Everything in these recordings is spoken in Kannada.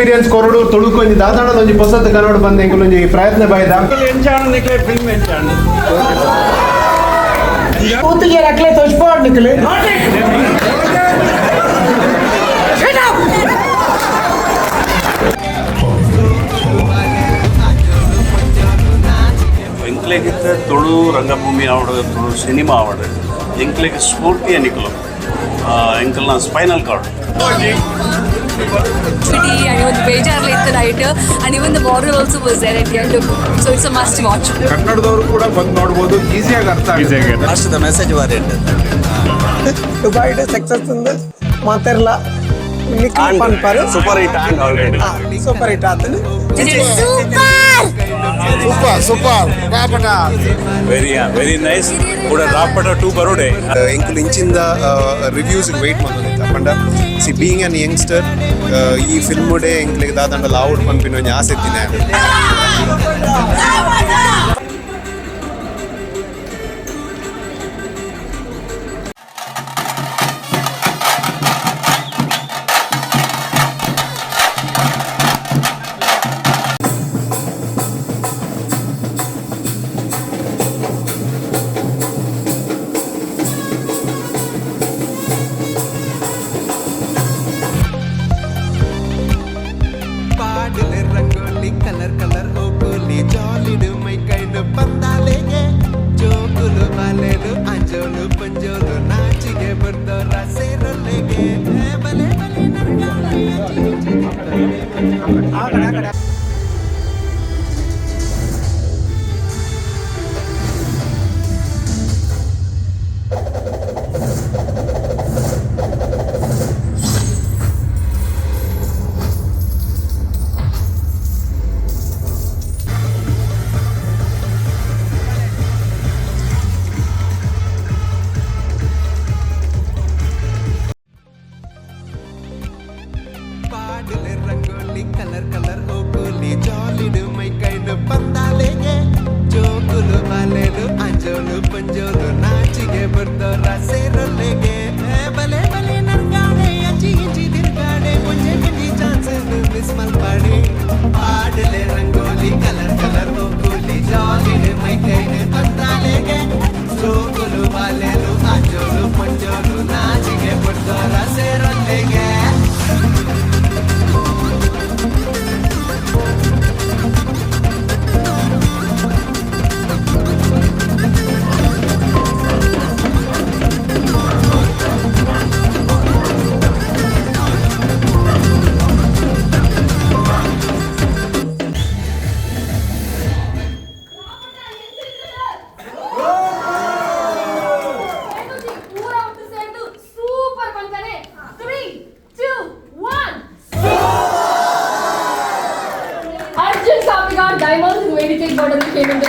ಎಕ್ಸ್ಪೀರಿಯನ್ಸ್ ಕೊರಡು ತುಳುಕೊಂಜಿ ದಾದಾಂಡದ ಹೊಸತು ಕನ್ನಡ ಬಂದ ಎಂಕುಲೊಂಜಿ ಪ್ರಯತ್ನ ಬಾಯ್ದ ಫಿಲ್ಮ್ ಎಂಚಾಣ ಕೂತಿಗೆ ರಕ್ಲೆ ತೋಚ್ಪಾಡ್ ನಿಕ್ಲೆ ಎಂಕ್ಲೆಗಿತ್ತ ತುಳು ರಂಗಭೂಮಿ आवड ತುಳು ಸಿನಿಮಾ आवड ಎಂಕ್ಲೆಗೆ ಸ್ಫೂರ್ತಿಯ ನಿಕಲು ಎಂಕಲ್ನ spinal cord and even the ಬೇಜಾರ್ಲಿ ಇತ್ತು night and even the moral also was there at the end so it's a must watch ಕನ್ನಡದವರು ಕೂಡ ಬಂದು ನೋಡಬಹುದು ಈಸಿಯಾಗಿ ಅರ್ಥ ಆಗುತ್ತೆ ಲಾಸ್ಟ್ ದ ಮೆಸೇಜ್ ವಾರಿಯಂಟ್ ದುಬೈ ಸಕ್ಸಸ್ ಅಂದ ಮಾತಾರಲ್ಲ ನಿಖಿಲ್ ಪನ್ಪರ್ super hit and already super hit ಆತನು ಸೂಪರ್ ರಾಪಟ ವೆರಿ ನೈಸ್ ಕೂಡ ರಾಪಟ 2 ಬರೋಡೆ ಎಂಕುಲು ಇಂಚಿಂದ ರಿವ್ಯೂಸ್ ವೆಯ್ಟ್ ಮಾಡೋದಿತ್ತು ಪಂಡ ಸಿ ಬೀಯಿಂಗ್ ಆನ್ ಯಂಗ್ಸ್ಟರ್ ಈ ಫಿಲ್ಮ್ ಡೇ ಎಂಕ್ಲಿಗೆ ದಾದಂಡ ಲಾವುಡ್ ಪಂಪಿನ ಒಂಜಿ ಆಸೆ ಇತ್ತಿನ पाडले रंगोली कलर कलर हो गोली जॉलीडु मई कैंडु पंदालेगे जोकुलु बालेलु अंजोलु पंजोलु नाचिगे बर्दोरा सेरलेगे बले बले नरगाले पाडले रंगोली कलर कलर हो गोली जॉलीडु मई कैंडु पंदालेगे जोकुलु बालेलु अंजोलु पंजोलु नाचिगे बर्दोरा सेरलेगे बले बले नरगाले अची इंची दिरगाले मुझे मिली चांस मिस मल पाड़े पाडले रंगोली कलर कलर हो गोली जॉलीडु मई कैंडु पंदालेगे जोकुलु बालेलु अंजोलु पंजोलु नाचिगे बर्दोरा सेरलेगे Arjun Kapikad diamonds in Vedic border came in the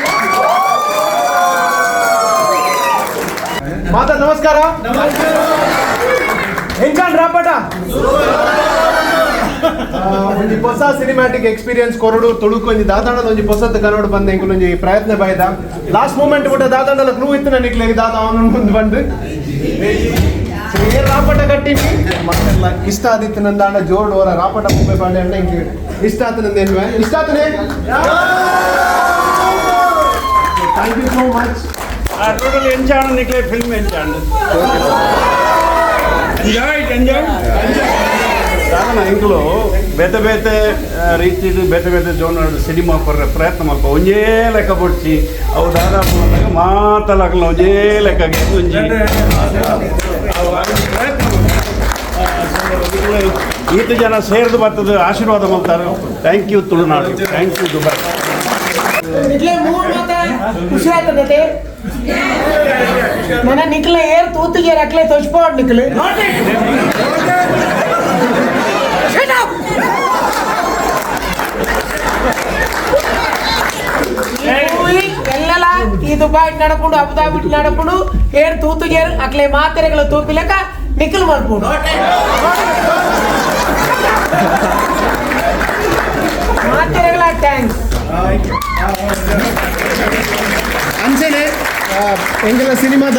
ಮಾತಾ ನಮಸ್ಕಾರ ಹೆಂಚಾನ್ ರಾಪಟ ಒಂಜಿ ಹೊಸ ಸಿನಿಮ್ಯಾಟಿಕ್ ಎಕ್ಸ್ಪೀರಿಯನ್ಸ್ ಕೊರಡು ತುಳುಕೊಂಜಿ ದಾದಾಂಡದ ಒಂಜಿ ಹೊಸತು ಕನ್ನಡ ಬಂದ ಎಂಕುಲೊಂಜಿ ಪ್ರಯತ್ನ ಬಾಯ್ದ ಲಾಸ್ಟ್ ಮೂಮೆಂಟ್ ಕೂಡ ದಾದಾಂಡಲ ಕ್ಲೂ ಇತ್ತು ನಿಕ್ಲೆಗೆ ದಾದ ಅವನ ಮುಂದೆ ಬಂದು ರಾಪಟ ಕಟ್ಟಿನಿ ಮತ್ತೆಲ್ಲ ಇಷ್ಟ ಆದಿತ್ತು ನಂದಾಂಡ ಜೋಡ್ ಅವರ ರಾಪಟ ಮುಂಬೈ ಪಾಂಡೆ ಅಣ್ಣ ಹಿಂಗೆ ಇಷ್ಟ ಆತ ನಂದೇನ್ವೆ ಇಷ್ಟ ಆತನೇ thank you so much total ಎಂಚಾಣ ನಿಕ್ಲೆ ಫಿಲ್ಮ್ ಎಂಚಾಣ ಎಂಜಾಯ್ ಕಾರಣ ಎಂಕುಲು ಬೇತೆ ಬೇತೆ ರೀತಿದು ಬೇತೆ ಬೇತೆ ಜೋನ ಸಿನಿಮಾ ಕೊರ್ರೆ ಪ್ರಯತ್ನ ಮಲ್ಪ ಒಂಜೇ ಲೆಕ್ಕ ಬೊಡ್ಸಿ ಅವು ದಾದಾಪು ಮಾತಲಾಗಲ್ಲ ಒಂಜೇ ಲೆಕ್ಕಗೆ ಒಂಜಿ ಈತ ಜನ ಸೇರಿದು ಬರ್ತದೆ ಆಶೀರ್ವಾದ ಮಾಡ್ತಾರೆ thank you Tulunadu thank you Dubai ನಿಕ್ಲೆ ಮೂರು ಮಾತ ಖುಷಿ ಆಗ್ತದೆ ನನ್ನ ನಿಕ್ಲೆ ಏರ್ ತೂತಿಗೆ ರಕ್ಲೆ ತೋಚ್ಪಾಡ್ ನಿಕ್ಲೆ ಎಲ್ಲೆಲ್ಲ ಈ ದುಬೈ ನಡಪುಂಡು ಅಬುದಾಬಿ ನಡಪುಂಡು ಏರ್ ತೂತಿಗೆ ಅಕ್ಲೆ ಮಾತೆರೆಗಳು ತೂಪಿಲಕ ನಿಖಿಲ್ ಮಾಡ್ಬೋದು ಮಾತೆರೆಗಳ ಥ್ಯಾಂಕ್ಸ್ ಅಂಚೆನೆ ಎಂಗೆಲ್ಲ ಸಿನಿಮಾದ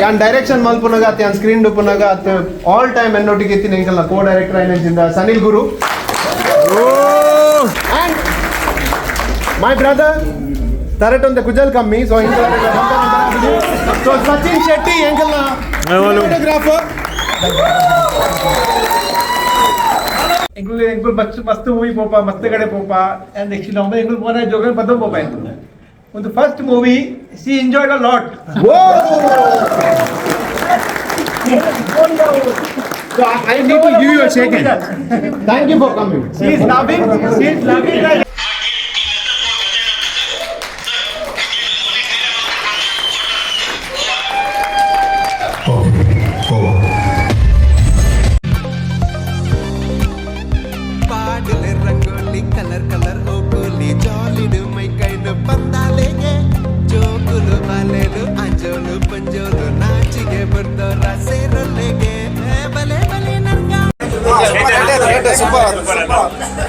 ಯಾನ್ ಡೈರೆಕ್ಷನ್ ಮಲ್ಪುನಾಗ ಅತ್ ಯಾನ್ ಸ್ಕ್ರೀನ್ ಡುಪುನಾಗ ಅತ್ ಆಲ್ ಟೈಮ್ ಎನ್ನೊಟ್ಟಿಗೆ ಎತ್ತಿನ ಎಂಗೆಲ್ಲ ಕೋ ಡೈರೆಕ್ಟರ್ ಆಯ್ನಂಚಿಂದ Sanil Guru My brother, Tarat on the Kujal Kammi, so Sachin Shetty, photographer. Engul mast movie popa, mast gade popa, and actually now engul pona jogan padam popa. On the first movie, she enjoyed a lot. Whoa! So I need to give you a second. Thank you for coming. She is loving. Like Paadle Rangoli color hokuli jollidu mai kainu Paadle jokulu valelu anjolu panjolu naachige burdora serolege bale narga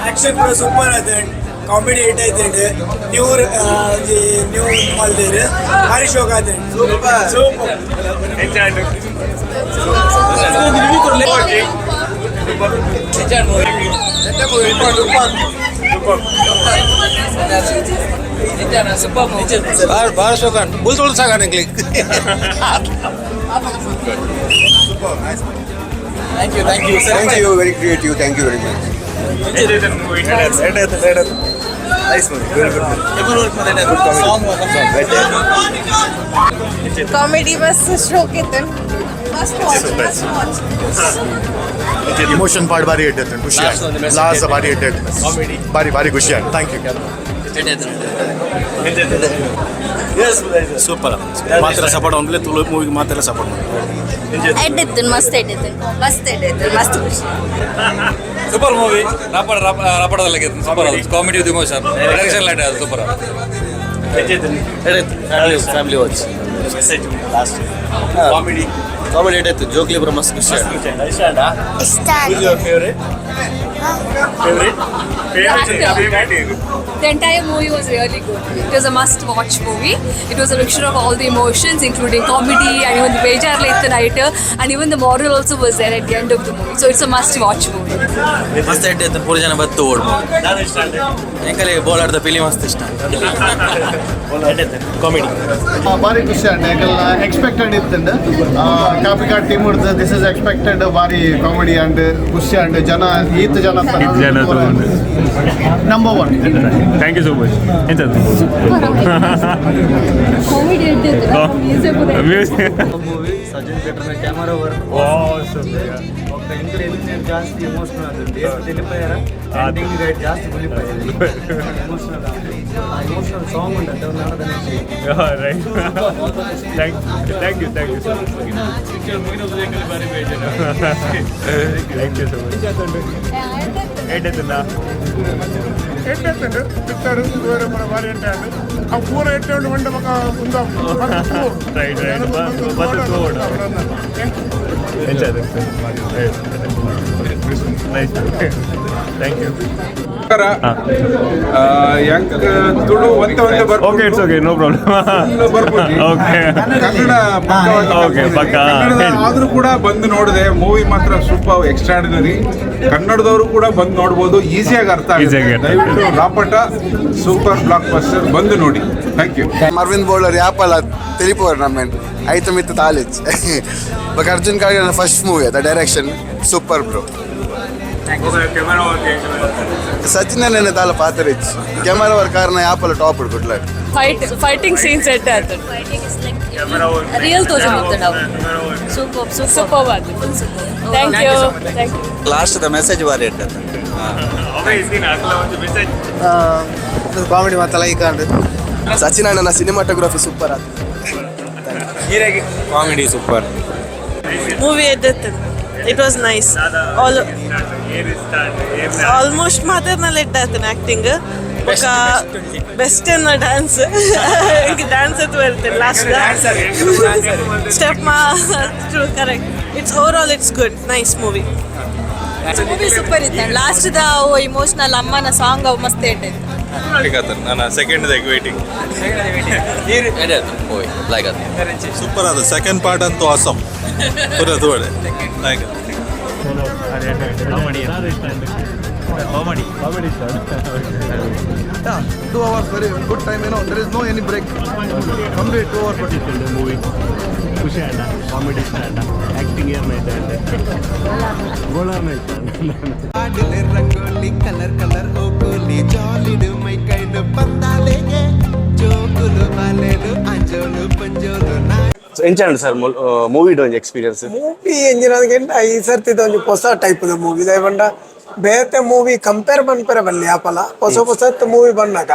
action ಕೂಡ ಸೂಪರ್ ಆಯ್ತು ಕಾಮಿಡಿ ಹಿಟ್ ಆಯ್ತು ನ್ಯೂ ಮಾಡಿದ್ರೆ ಭಾರಿ ಶೋಕ್ ಆಯ್ತು ಸೂಪರ್ ಭಾಳ ಶೋಕ bull ಸಾಗ Ningli Thank you. Thank you, very creative. Thank you very much. Nice movie. Very good. Comedy was stroke itan. Must watch. Emotion part ಭಾರಿ ಇಟ್ಟೈತೆ ಖುಷಿ ಆಯ್ತು ಲಾಸ್ಟ್ ಭಾರಿ ಇಟ್ಟೈತೆ ಕಾಮಿಡಿ ಭಾರಿ ಖುಷಿ ಆಯ್ತು ಥ್ಯಾಂಕ್ ಯು ಸೂಪರ್ ಮಾತ್ರ ಸಪೋರ್ಟ್ ಅಂದ್ರೆ ತುಳು ಮೂವಿಗೆ ಮಾತ್ರ ಸಪೋರ್ಟ್ ಮಾಡಿ ಮಸ್ತ್ ಖುಷಿ ಸೂಪರ್ ಮೂವಿ ರಾಪಡದಲ್ಲಿ super comedy with emotion direction light ಅದು super family watch last comedy ಇಟ್ಟೈತೆ ಜೋಕ್ಲಿ ಬರೋ ಮಸ್ತ್ ಖುಷಿ The entire movie was really good. It was a must-watch movie. It was a mixture of all the emotions, including comedy and even the bejar late night, and even the moral also was there at the end of the movie. So it's a must-watch movie. ಮಸ್ತ್ ಇಟ್ಟೈತೆ ಪೂರ ಜನ ಬತ್ತು ಓಡ್ ಹೆಂಗಲ್ಲಿ ಬೋಲಾಡ್ದ ಫಿಲಿಮ್ ಮಸ್ತ್ ಇಷ್ಟ ಕಾಮಿಡಿ ಭಾರಿ ಖುಷಿ ಅಂಡ್ ಯಾಕಲ್ಲ ಎಕ್ಸ್ಪೆಕ್ಟೆಡ್ ಇತ್ತಂಡು ಕಾಪಿಕಾಡ್ ಟೀಮ್ ಹಿಡ್ದು ದಿಸ್ ಇಸ್ ಎಕ್ಸ್ಪೆಕ್ಟೆಡ್ ಭಾರಿ ಕಾಮಿಡಿ ಅಂಡ್ ಖುಷಿ ಅಂಡ್ ಜನ ಈತ ಜನ number one thank you so much ಎಂತದ್ದು movie Sajin Peter camera work ఒక ఇంటర్ ఎలిమినేట్ ಜಾಸ್ತಿ ಎಮೋಷನಲ್ ಆಗುತ್ತೆ తెలిపారా ఎండింగ్ గైడ్ ಜಾಸ್ತಿ తెలిపారు ఎమోషనల్ ఆ ఎమోషనల్ సాంగ్ ఉండండి అది నాడదనేసి right thank you so much thank you so much ఏంటంటున్నా పిక్చర్ దూర మన భారీ అంటే ఆ కూర ఎట్టేవాళ్ళు వంట ఒక ఉందాం right nice thank you Tulu ಒಂದೇ okay it's okay no problem okay okay ಪಕ್ಕ ಆದ್ರೂ ಕೂಡ ಬಂದು ನೋಡಿದೆ ಮೂವಿ ಮಾತ್ರ ಸೂಪರ್ ಎಕ್ಸ್ಟ್ರಾರ್ಡಿನರಿ ಕನ್ನಡದವರು ಕೂಡ ಬಂದು ನೋಡ್ಬೋದು ಈಸಿಯಾಗಿ ಅರ್ಥ ಆಗುತ್ತೆ ದಯವಿಟ್ಟು ರಾಪಟ ಸೂಪರ್ ಬ್ಲಾಕ್ ಬಸ್ಟರ್ ಬಂದು ನೋಡಿ ಥ್ಯಾಂಕ್ ಯು Arvindbolar ಯಾಪಲ್ಲ ತಿಳಿಪೋರು ನಮ್ಮೇನು ಆಯ್ತು ಮಿತ್ತು college but Arjun Kapikad first movie the direction super bro Sachin ನೆನೆ ತಾಲ ಪಾತರಿಚ್ ಕ್ಯಾಮರಾ ವರ್ಕ್ ಕಾರಣ ಯಾಪಲ್ಲ ಟಾಪ್ ಹುಡ್ಕೊಟ್ಲ ಫೈಟಿಂಗ್ ಸೀನ್ ಸೆಟ್ ಆಯ್ತು Real ತೋಜು ಮತ್ತೆ ನಾವು super thank you last the message ಭಾರಿ ಇಟ್ಟೈತೆ ಕಾಮಿಡಿ ಮತ್ತೆ ಲೈಕ್ ಅಂಡ್ ಸಚಿನ್ ಅಣ್ಣನ ಸಿನಿಮಾಟೋಗ್ರಫಿ ಸೂಪರ್ ಆದ ಕಾಮಿಡಿ ಸೂಪರ್ ಮೂವಿ ಎದ್ದತ್ತು ಇಟ್ ವಾಸ್ ನೈಸ್ ಆಲ್ಮೋಸ್ಟ್ ಮಾತಾಡ್ನಲ್ಲಿ ಇಟ್ಟಾಯ್ತು ಆ್ಯಕ್ಟಿಂಗ್ ఒక బెస్ట్ అన్న డాన్స్ ఇంక డాన్స్ అయితే వెళ్తాను లాస్ట్ స్టెప్ మా true correct it's overall it's good nice movie super ಇತ್ತು ಲಾಸ್ಟ್ ದ ಇಮೋಷನಲ್ ಅಮ್ಮನ ಸಾಂಗ್ ಮಸ್ತ್ ಇಟ್ಟೈತೆ ನಾನು ಸೆಕೆಂಡ್ ವೇಟಿಂಗ್ ಸೂಪರ್ ಅದು ಸೆಕೆಂಡ್ ಪಾರ್ಟ್ ಅಂತೂ ಆಸಮ್ ಪೂರ ತೋಡೆ comedy Yeah, 2 hours very good time. There is no any break. Complete 2 hours. Movie ಖುಷಿ ಆಯ್ತಾ? ಕಾಮಿಡಿ ಇಷ್ಟ ಆಯ್ತಾ? Acting ಏನಾಯ್ತಾ? ಗೋಳಾರ್ನಾಯ್ತಾ? Paadle Rangoli color color okuli jolidu mai kainu pandalege jokulu valelu anjolu panjolu na. So ಎಂಚಾಂಡ್ ಸರ್ ಮೂವಿಡ್ ಒಂದು ಎಕ್ಸ್ಪೀರಿಯನ್ಸ್ ಮೂವಿ ಎಂಜಿನದಕ್ಕಿಂತ ಈ ಸರ್ತಿ ಒಂದು ಹೊಸ ಟೈಪ್ದ ಮೂವಿ ಬಂಡ ಬೇತೆ ಮೂವಿ ಕಂಪೇರ್ ಬಲ್ಲಿ ಆಪಲ ಹೊಸ ಮೂವಿ ಬಂದಾಗ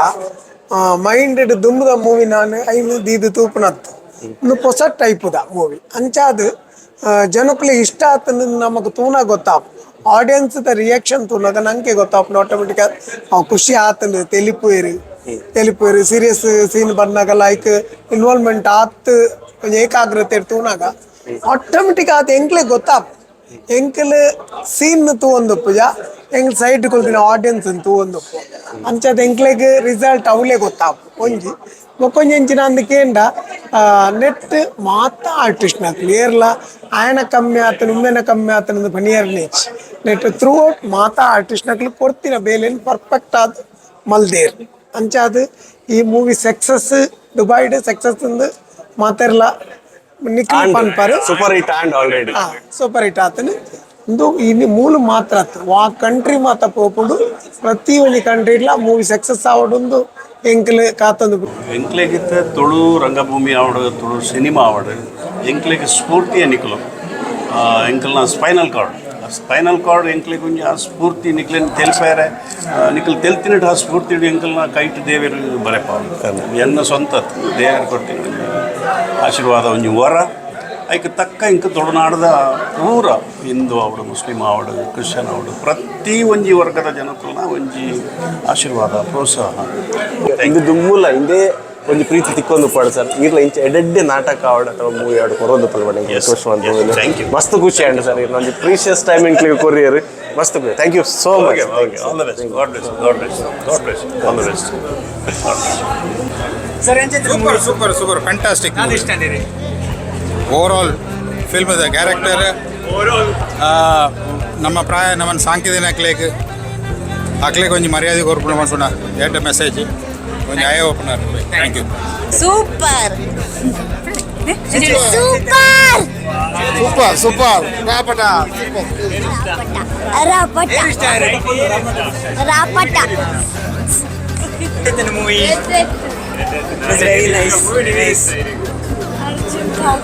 ಮೈಂಡ್ ದುಂಬದ ಮೂವಿ ನಾನು ಐದು ದೀದು ತೂಪನತ್ತು ಒಂದು ಹೊಸ ಟೈಪ್ದ ಮೂವಿ ಅಂಚಾದ ಜನಕ್ಕೂ ಇಷ್ಟ ಆತ ನಮಗೆ ತೂನ ಗೊತ್ತಾಪ್ ಆಡಿಯನ್ಸ್ ರಿಯಾಕ್ಷನ್ ತೂನಾಗ ನಂಗೆ ಗೊತ್ತಾಪ್ ಆಟೋಮೆಟಿಕ್ ಖುಷಿ ಆತನು ತೆಲಿಪುವೇರು ಸೀರಿಯಸ್ ಸೀನ್ ಬಂದಾಗ ಲೈಕ್ ಇನ್ವಾಲ್ವ್ಮೆಂಟ್ ಆತ್ ಏಕಾಗ್ರತೆ ತೂನಾಗ ಆಟೋಮೆಟಿಕ್ ಆತ ಎಂಕ್ಲೆ ಗೊತ್ತಾಪ್ ಎಂಕಲ್ ಸೀನ್ ತೂವೊಂದಪ್ಪು ಎಂಕ್ಲ ಸೈಡ್ ಕೊಲ್ತಿನ ಆಡಿಯನ್ಸ್ ತೂವೊಂದಪ್ಪು ಅಂಚದ ಎಂಕ್ಲೆಗ್ ರಿಸಲ್ಟ್ ಅವಲೇ ಗೊತ್ತಾಪು ಒಂಜಿ ಮೊಕ್ಕೊಂಜೆಂಚಿನ ಅಂದಕೇಂಡ ನೆಟ್ ಮಾತ ಆರ್ಟಿಸ್ಟ್ ಕ್ಲಿಯರ್ಲ ಆಯನ ಕಮ್ಮಿ ಆತನ ಉಮ್ಮೆನ ಕಮ್ಮಿ ಆತನ ಪನಿಯರ್ ನೇಚ್ ನೆಟ್ ಥ್ರೂ ಔಟ್ ಮಾತ ಆರ್ಟಿಸ್ಟ್ ನಕ್ಲು ಕೊಡ್ತಿನ ಬೇಲೇನು ಪರ್ಫೆಕ್ಟ್ ಆದ ಮಲ್ದೇರ್ ಅಂಚಾದ ಈ ಮೂವಿ ಸಕ್ಸಸ್ ದುಬೈಡ್ ಸಕ್ಸಸ್ ಮಾತಾರಲ್ಲ ನಿಖಿಲ್ ಪನ್ಪರ್ super hit and already super hit ಆತನು ಒಂದು ಇಲ್ಲಿ ಮೂಲ ಮಾತ್ರ ಆ ಕಂಟ್ರಿ ಮಾತ ಪೋಪುಡು ಪ್ರತಿ ಒಂದು ಕಂಟ್ರಿಲ ಮೂವಿ ಸಕ್ಸಸ್ ಆವಡೊಂದು ಎಂಕ್ಲೆ ಕಾತಂದು ಎಂಕ್ಲೆಗಿತ್ತ ತುಳು ರಂಗಭೂಮಿ ಆವಡು ತುಳು ಸಿನಿಮಾ ಆವಡು ಎಂಕ್ಲೆಗೆ ಸ್ಫೂರ್ತಿ ಎನಿಕಲು ಎಂಕಲ್ನ ಸ್ಪೈನಲ್ ಕಾರ್ಡ್ ಎಂಕ್ಲೆಗೆ ಒಂಜಿ ಆ ಸ್ಫೂರ್ತಿ ನಿಕ್ಲೆನ್ ತೆಲ್ಪಾರೆ ನಿಖಲ್ ತೆಲ್ತಿನಟ್ಟು ಆ ಸ್ಫೂರ್ತಿ ಎಂಕಲ್ನ ಕೈಟ್ ದೇವರು ಬರೆಪ ಎನ್ನ ಸ್ವಂತ ದೇವರು ಕೊಡ್ತೀನಿ ಆಶೀರ್ವಾದ ಒಂಜಿ ವರ ಐಕೆ ತಕ್ಕ ಇಂಕ ತೊಡನಾಡದ ಪೂರ ಹಿಂದೂ ಆವಡು ಮುಸ್ಲಿಂ ಆವಡು ಕ್ರಿಶ್ಚಿಯನ್ ಆವಡು ಪ್ರತಿ ಒಂಜಿ ವರ್ಗದ ಜನಕ್ಕಲ್ನ ಒಂಜಿ ಆಶೀರ್ವಾದ ಪ್ರೋತ್ಸಾಹ ಇದು ದುಮ್ಮುಲ್ಲ ಹಿಂದೆ ಒಂದು ಪ್ರೀತಿ ತಿಕ್ಕೊಂದು ಪಡ ಸರ್ ಇರ್ಲ ಇಂಚ ಎಡೆಡ್ಡೆ ನಾಟಕ ಆವಡ ಅಥವಾ ಮೂವಿ ಆವಡು ಕೊರೋದು ಪಲ್ವಡೆ ಥ್ಯಾಂಕ್ ಯು ಮಸ್ತ್ ಖುಷಿ ಆಂಡ್ ಸರ್ ಒಂದು ಪ್ರೀಶಿಯಸ್ ಟೈಮಿಂಗ್ ಕೊರಿಯರ್ ಮಸ್ತ್ thank you so much all the best God bless God bless God bless all the best super fantastic overall film character ನಮ್ಮ ಪ್ರಾಯ ನಮ್ಮನ್ನು ಸಾಂಕಿದಿನ ಹಾಕ್ಲಿಕ್ಕೆ ಒಂಜಿ ಮರ್ಯಾದೆ ಕೊರ್ಪುಣ ಮಾಡ್ಸೋಣ ಏಟ ಮೆಸೇಜ್ ಒಂಜಿ eye opener thank you super super Rapata very nice.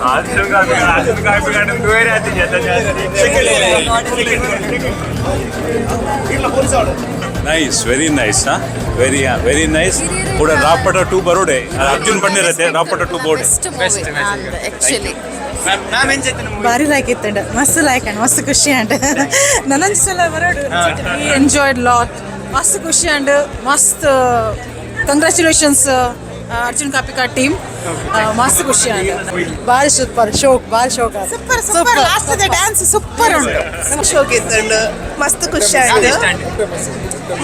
Arjun Kapikad ಬೇರೆ nice very nice very nice ಕೂಡ ರಾಪಟ 2 ಬರೋಡೆ ಅರ್ಜುನ್ ಬಂದಿರತ್ತೆ ರಾಪಟ 2 ಬೋರ್ಡ್ Actually ಭಾರಿ ಲೈಕ್ ಇತ್ತಂಡ ಮಸ್ತ್ ಲೈಕ್ ಅಂಡ್ ಮಸ್ತ್ ಖುಷಿ ಅಂಡ್ ನನಂಜ್ ಸಲ ಬರೋಡು ಎಂಜಾಯ್ಡ್ ಲಾಟ್ ಮಸ್ತ್ ಖುಷಿ ಅಂಡ್ ಮಸ್ತ್ ಕಂಗ್ರ್ಯಾಚುಲೇಷನ್ಸ್ ಅರ್ಜುನ್ ಕಾಪಿಕಾಡ್ ಟೀಮ್ ಮಸ್ತ್ ಖುಷಿ ಅಂಡ್ ಭಾರಿ ಸೂಪರ್ ಶೋಕ್ super last the dance super ಉಂಟು ಶೋಕ್ ಇತ್ತಂಡು ಮಸ್ತ್ ಖುಷಿ ಅಂಡ್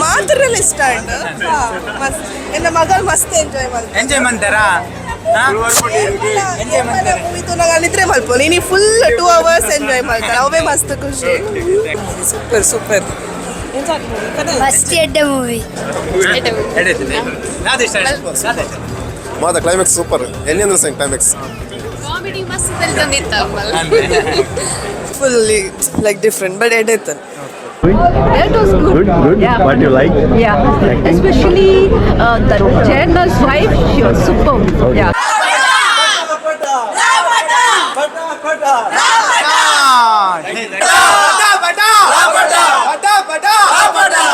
ಮಾತ್ರಲ್ಲ ಇಷ್ಟ ಅಂಡ್ ಎನ್ನ ಮಗಳು ಮಸ್ತ್ ಎಂಜಾಯ್ ಮಾಡ್ತಾರಾ ಮೂವಿ ತೂನಾಗ ನಿದ್ರೆ ಮಲ್ಪೋಲಿ ನೀನು ಫುಲ್ 2 hours ಎಂಜಾಯ್ ಮಾಡ್ತಾರೆ ಅವೇ ಮಸ್ತ್ ಖುಷಿ ಸೂಪರ್ ಫಸ್ಟ್ ಎಡ್ಡೆ ಮೂವಿ ಮಾದ ಕ್ಲೈಮ್ಯಾಕ್ಸ್ ಸೂಪರ್ ಎನ್ನೆಂದ್ರೆ ಸಂಗ್ ಕ್ಲೈಮ್ಯಾಕ್ಸ್ ಕಾಮಿಡಿ ಮಸ್ತ್ ತಂದಿತ್ತು ಫುಲ್ಲಿ ಲೈಕ್ ಡಿಫ್ರೆಂಟ್ ಬಟ್ ಎಡೆತ್ತು That was good. Yeah. What you like? Yeah. Especially the Jayana's wife, she was superb. Yeah.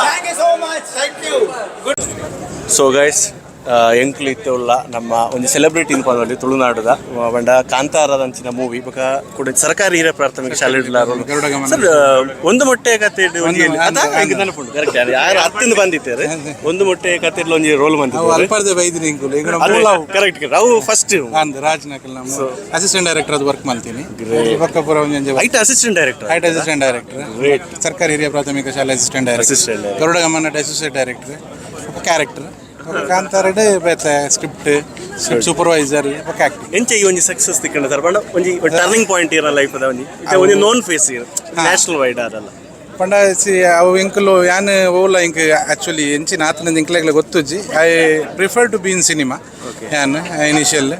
Thank you so much. Thank you. So guys ಎಂಕ್ಲು ಇತ್ತುಲ್ಲ ನಮ್ಮ ಒಂದು ಸೆಲೆಬ್ರಿಟಿ ಇನ್ಪಾಲ್ವಲ್ಲಿ ತುಳುನಾಡುದ ಬಂಡ ಕಾಂತಾರದಂಚಿನ ಮೂವಿ ಬೊಕ ಕೂಡ ಸರ್ಕಾರಿ ಹಿರಿಯ ಪ್ರಾಥಮಿಕ ಶಾಲೆ ಸರ್ ಒಂದು ಮೊಟ್ಟೆ ಕತೆ ನೆನಪುಂಟು ಕರೆಕ್ಟ್ ಯಾರು ಹತ್ತಿಂದ ಬಂದಿದ್ದಾರೆ ಒಂದು ಮೊಟ್ಟೆ ಕತೆ ಒಂಜಿ ರೋಲ್ ಕರೆಕ್ಟ್ ಅವು ಫಸ್ಟ್ ರಾಜ್ನಕಲ್ ನಮ್ಮ ಅಸಿಸ್ಟೆಂಟ್ ಡೈರೆಕ್ಟರ್ ಅದು ವರ್ಕ್ ಮಾಡ್ತೀನಿ ಐಟ್ ಅಸಿಸ್ಟೆಂಟ್ ಡೈರೆಕ್ಟರ್ ಗ್ರೇಟ್ ಸರ್ಕಾರಿ ಹಿರಿಯ ಪ್ರಾಥಮಿಕ ಶಾಲೆ ಅಸಿಸ್ಟೆಂಟ್ ಡೈರೆಕ್ಟರ್ ಗರುಡ ಗಮನ ಅಸೋಸಿಯೇಟ್ ಡೈರೆಕ್ಟರ್ ಕ್ಯಾರೆಕ್ಟರ್ ಕಾಂತಾರಡೆ ಬೇತೆ ಸ್ಕ್ರಿಪ್ಟ್ ಸೂಪರ್ವೈಸರ್ ಆಕ್ಟಿಂಗ್ ಎಂಚ ಈ ಒಂಜಿ ಸಕ್ಸಸ್ ತಿಕ್ಕಂಡ ಸರ್ ಬಂಡ ಒಂಜಿ ಟರ್ನಿಂಗ್ ಪಾಯಿಂಟ್ ಇರೋ ಲೈಫ್ ಅದ ಒಂಜಿ ನೋನ್ ಫೇಸ್ ನ್ಯಾಷನಲ್ ವೈಡ್ ಅದಲ್ಲ ಪಂಡ ಅವು ಇಂಕಲು ಯಾನ್ ಓಲ ಇಂಕ್ ಆ್ಯಕ್ಚುಲಿ ಎಂಚಿನ ಆತನ ಇಂಕ್ಲೆಗ್ಲ ಗೊತ್ತುಜ್ಜಿ I prefer to be in cinema ಯಾನ್ ಇನಿಷಿಯಲ್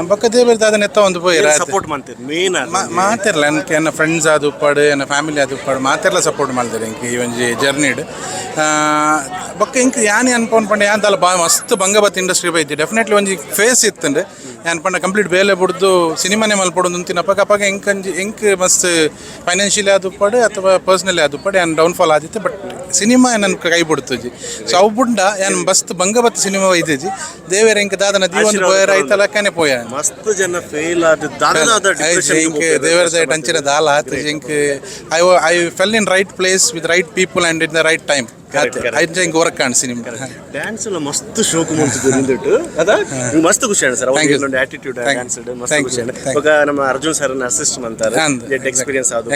ಬೊಕ್ಕ ದೇವರ ದಾದನ ಎತ್ತ ಒಂದು ಪೋಯಿ ಸಪೋರ್ಟ್ ಮಾಡ್ತೀರಿ ಮೇನ್ ಮಾತಿರ್ಲ ನನ್ನ ಫ್ರೆಂಡ್ಸ್ ಅದು ಉಪ್ಪಾಡು ನನ್ನ ಫ್ಯಾಮಿಲಿ ಅದು ಉಪ್ಪಾಡು ಮಾತೆಲ್ಲ ಸಪೋರ್ಟ್ ಮಾಡ್ತಾರೆ ಇಂಕ ಈ ಒಂಜಿ ಜರ್ನಿಡ್ ಬೊಕ್ಕ ಇಂಕ್ ಯಾನಿ ಅನ್ಕೊಂಡು ಪಂಡ ಯಾನ್ ತಲ ಮಸ್ತ್ ಬಂಗಬತ್ ಇಂಡಸ್ಟ್ರಿ ಬೈತಿ ಡೆಫಿನೆಟ್ಲಿ ಒಂಜಿ ಫೇಸ್ ಇತ್ತಂಡು ಯಾನ್ ಪಂಡ ಕಂಪ್ಲೀಟ್ ಬೇಲೆ ಬಿಡ್ದು ಸಿನಿಮಾನೇ ಮಲ್ಪಡೋದು ಅಂತಿನ ಅಪಗ ಇಂಕ್ ಮಸ್ತ್ ಫೈನಾನ್ಷಿಯಲಿ ಅದು ಉಪ್ಪಾಡು ಅಥವಾ ಪರ್ಸ್ನಲಿ ಅದು ಉಪ್ಪಾಡು ಯಾನ್ ಡೌನ್ಫಾಲ್ ಆದಿತ್ತು ಬಟ್ ಸಿನಿಮಾ ನನ್ನ ಕೈ ಬಿಡ್ತುಜಿ ಸೊ ಅವು ಬುಂಡ ಯಾನ್ ಮಸ್ತ್ ಬಂಗಬತ್ ಸಿನಿಮಾ ಒಯ್ದಿಜಿ ದೇವೇರ ಇಂಕ ದಾದನ ದೀವೊಂದು ಬೋಯರ್ ಐತಲ ಕನೆ ಪೋಯ ಮಸ್ತ್ ಜನ ಫೇಲ್ ಆದ ದೇವರ ದಯಟ್ ಅಂಚಿನ ದಾಲ ಆತು ಇಂಕ್ I fell in right place with right people and in the right time ಇಂಕ ವರ್ಕ್ ಕಾಣ್ ಸಿನಿಮಾ ಡ್ಯಾನ್ಸ್ ಎಲ್ಲ ಮಸ್ತ್ ಶೋಕು ಮಂತಿದ್ದು ನಿಂದಿಟ್ಟು ಅದ ಮಸ್ತ್ ಖುಷಿ ಆಣ ಸರ್ ಅವ್ರ ಆಟಿಟ್ಯೂಡ್ ಡ್ಯಾನ್ಸ್ ಮಸ್ತ್ ಖುಷಿ ಆಣ ಇವಾಗ ನಮ್ಮ ಅರ್ಜುನ್ ಸರ್ ಅಸಿಸ್ಟ್ ಮಾಡ್ತಾರೆ ಜೆಟ್ ಎಕ್ಸ್ಪೀರಿಯನ್ಸ್ ಆದು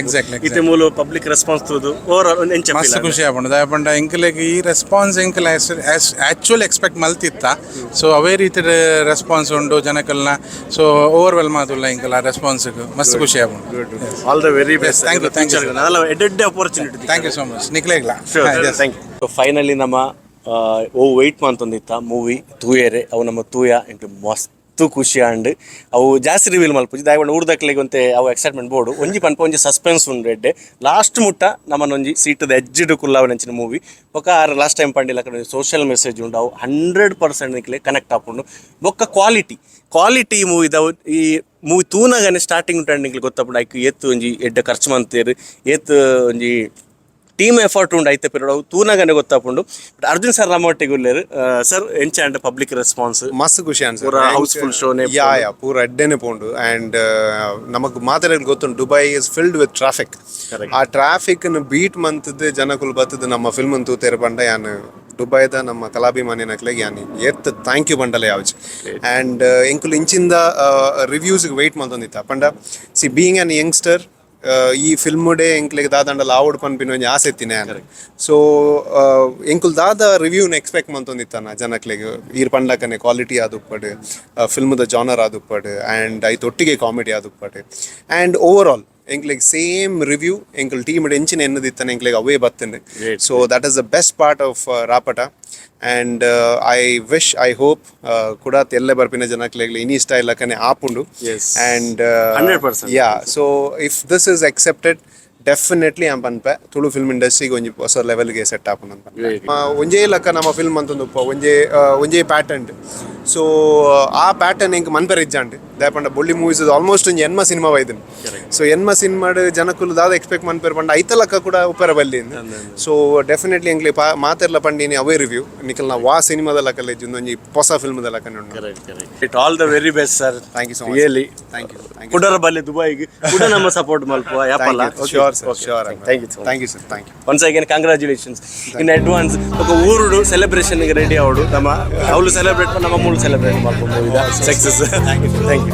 ಇತ್ತೆ ಮೂಲ ಪಬ್ಲಿಕ್ ರೆಸ್ಪಾನ್ಸ್ ತುದು ಓವರ್ ಒಂದು ಎಂಚ ಮಸ್ತ್ ಖುಷಿ ಆಪುಂಡು ದಾಯಪಂಡ ಇಂಕಲೆಗ್ ಈ response Ilkal actual expect ಮಲ್ತಿತ್ತ so ಅವೇ ರೀತಿ ರೆಸ್ಪಾನ್ಸ್ ಉಂಡು ಜನಕಲ್ನ ಸೊ ಓವರ್ವೆಲ್ಮ್ ಆದುಲ್ಲ ಇಂಕಲ್ ಆ ರೆಸ್ಪಾನ್ಸ್ ಮಸ್ತ್ ಖುಷಿ ಆಪುಂಡು all the very best thank you ಅದೆಲ್ಲ ಎಡೆಡ್ opportunity thank you so much ನಿಕ್ಲೆಗ್ಲ ಥ್ಯಾಂಕ್ ಯು ಫೈನಲಿ ನಮ್ಮ ವೆಯ್ಟ್ ಮಂತೊಂದಿತ್ತ ಮೂವಿ ತೂಯರೆ ಅವು ನಮ್ಮ ತೂಯ ಇಂಟು ಮಸ್ತ್ ಖುಷಿ ಆಂಡ್ ಅವು ಜಾಸ್ತಿ ರಿವೀಲ್ ಮಲ್ಪುಜಿ ದಾಯಗೊಂಡು ಊರ್ದಕ್ಲಿಗೆ ಒಂತೆ ಅವು ಎಕ್ಸೈಟ್ಮೆಂಟ್ ಬೋರ್ಡು ಒಂಜಿ ಪನ್ಪ ಒಂಜಿ ಸಸ್ಪೆನ್ಸ್ ಉಂಡು ಎಡ್ಡೆ ಲಾಸ್ಟ್ ಮುಟ್ಟ ನಮ್ಮನ್ನೊಂಜಿ ಸೀಟದ ಎಜ್ಜಿಡು ಕುಲ್ಲಾವನೆಂಚಿನ ಮೂವಿ ಬೊಕ್ಕ ಆರು ಲಾಸ್ಟ್ ಟೈಮ್ ಪಂಡಿಲ್ಲ ಕಡೆ ಸೋಷಿಯಲ್ ಮೆಸೇಜ್ ಉಂಡು ಅವು 100% ನಿಕ್ಲೆ ಕನೆಕ್ಟ್ ಆಪುಂಡು ಬೊಕ್ಕ ಕ್ವಾಲಿಟಿ ಮೂವಿದವು ಈ ಮೂವಿ ತೂನಗನೆ ಸ್ಟಾರ್ಟಿಂಗ್ ಟೈಮ್ಗೆ ಗೊತ್ತಾಪುಂಡು ಐಕ್ ಏತ್ ಒಂಜಿ ಎಡ್ಡೆ ಖರ್ಚು ಮಂತೇರು ಏತ್ ಒಂಜಿ ಟೀಮ್ ಎಫರ್ಟ್ ಉಂಡು ಐತೆ ಪಿರಿಯಡ್ ಅವು ತೂನಗನೆ ಗೊತ್ತಾಪುಂಡು ಬಟ್ ಅರ್ಜುನ್ ಸರ್ ನಮ್ಮೊಟ್ಟಿಗೆ ಉಳ್ಳೇರು ಸರ್ ಎಂಚ ಅಂಡ್ ಪಬ್ಲಿಕ್ ರೆಸ್ಪಾನ್ಸ್ ಮಸ್ತ್ ಖುಷಿ ಅನ್ಸ ಪೂರ ಹೌಸ್ಫುಲ್ ಶೋನೆ ಯಾ ಪೂರ ಅಡ್ಡೆನೆ ಪೋಂಡು ಆ್ಯಂಡ್ ನಮಗ್ ಮಾತಾಡೋದು ಗೊತ್ತುಂಟು Dubai is filled with traffic ಆ ಟ್ರಾಫಿಕ್ನ ಬೀಟ್ ಮಂತದ್ದು ಜನಕುಲ್ ಬತ್ತದ ನಮ್ಮ ಫಿಲ್ಮ್ ತೂತೇರು ಪಂಡ ಯಾನ್ ದುಬೈದ ನಮ್ಮ ಕಲಾಭಿಮಾನಿನಕ್ಲೆಗೆ ಯಾನಿ ಎತ್ ಥ್ಯಾಂಕ್ ಯು ಬಂಡಲೆ ಯಾವ್ಜ್ ಆ್ಯಂಡ್ ಎಂಕುಲು ಇಂಚಿಂದ ರಿವ್ಯೂಸ್ಗೆ ವೆಯ್ಟ್ ಮಂತೊಂದಿತ್ತ ಪಂಡ ಸಿ ಬೀಯಿಂಗ್ ಆನ್ ಯಂಗ್ಸ್ಟರ್ ಈ ಫಿಲ್ಮ್ಡೆ ಎಂಕ್ಲೆಗ್ ದಾದಂಡಲ ಆವಡ್ ಪನ್ಪಿನ ಒಂಜಿ ಆಸೆ ಇತ್ತಿನ ಸೊ ಎಂಕುಲ್ ದಾದ ರಿವ್ಯೂನ ಎಕ್ಸ್ಪೆಕ್ಟ್ ಮಂತೊಂದಿತ್ತಾನ ಜನಕ್ಲೆಗ್ ಈರ್ ಪಂಡಕನೆ ಕ್ವಾಲಿಟಿ ಆದುಪ್ಪಡು ಫಿಲ್ಮ್ದ ಜಾನರ್ ಆದುಪ್ಪಡು ಆ್ಯಂಡ್ ಐತ್ ಒಟ್ಟಿಗೆ ಕಾಮಿಡಿ ಆದುಪ್ಪಡು ಆ್ಯಂಡ್ ಓವರ್ ಆಲ್ ಎಂಕ್ಲೆಗ್ ಸೇಮ್ ರಿವ್ಯೂ ಎಂಕುಲ್ ಟೀಮ್ ಎಂಚಿನ ಎನ್ನದಿತ್ತಾನೆ ಎಂಕ್ಲೆಗ್ ಅವೇ ಬತ್ತಂಡು so that is the best part of Rapata and I hope ಕೂಡ ಎಲ್ಲ ಬರ್ಪಿನ ಜನಕ್ಲೆಗ್ಲಿ ಇನಿ ಇಷ್ಟ ಇಲ್ಲಕನೆ ಆಪುಂಡು and 100% yeah so if this is accepted definitely ಆನ್ ಪನ್ಪೆ ತುಳು ಫಿಲ್ಮ್ ಇಂಡಸ್ಟ್ರಿಗೆ ಒಂಜಿ ಹೊಸ ಲೆವೆಲ್ಗೆ ಸೆಟ್ ಆಪುಂಡು ಅಂತ ಒಂಜೇ ಲಕ್ಕ ನಮ್ಮ ಫಿಲ್ಮ್ ಅಂತಂದುಪ್ಪ ಒಂಜೇ ಪ್ಯಾಟರ್ನ್ ಸೊ ಆ ಪ್ಯಾಟರ್ನ್ ಎಂಕ್ ಮನ್ಪೆರ್ ಇಜ್ಜಾಂಡು ದಾಯಪಂಡ ಬೊಳ್ಳಿ ಮೂವೀಸ್ ಆಲ್ಮೋಸ್ಟ್ ಒಂಜಿ ಎನ್ಮ ಸಿನಿಮಾ ವೈದನ್ ಸೊ ಎನ್ಮ ಸಿನಿಮಾಡ್ ಜನಕ್ಕುಲು ದಾದ ಎಕ್ಸ್ಪೆಕ್ಟ್ ಮನ್ಪೆರ್ ಪಂಡ ಐತಲಕ್ಕ ಕೂಡ ಉಪ್ಪೆರ ಬಲ್ಲಿಂದ ಸೊ ಡೆಫಿನೆಟ್ಲಿ ಎಂಕ್ಲೆ ಮಾತೆರ್ಲ ಪಂಡಿನಿ ಅವೇ ರಿವ್ಯೂ ನಿಖಲ್ ನಾವು ವಾ ಸಿನಿಮಾದ ಲಕ್ಕಲ್ಲ ಇಜ್ಜುಂದು ಒಂಜಿ ಹೊಸ ಫಿಲ್ಮ್ದ ಲಕ್ಕನೆ ಉಂಟು it all the very best sir thank you so much really thank you ಕುಡರ ಬಲ್ಲೆ ದುಬೈಗೆ ಕೂಡ ನಮ್ಮ ಸಪೋರ್ಟ್ ಮಲ್ಪುವ ಯಾಪಲ್ಲ sure thank you sir thank you once again congratulations in advance ఒక ఊరుడు సెలబ్రేషన్ రెడీ అవడు ನಮ್ಮ ಅವಳು ಸೆಲೆಬ್ರೇಟ್ ನಮ್ಮ ಮೂಳು ಸೆಲೆಬ್ರೇಟ್ ಮಾಡ್ಕೊಂಡು ಸಕ್ಸಸ್ ಥ್ಯಾಂಕ್ ಯು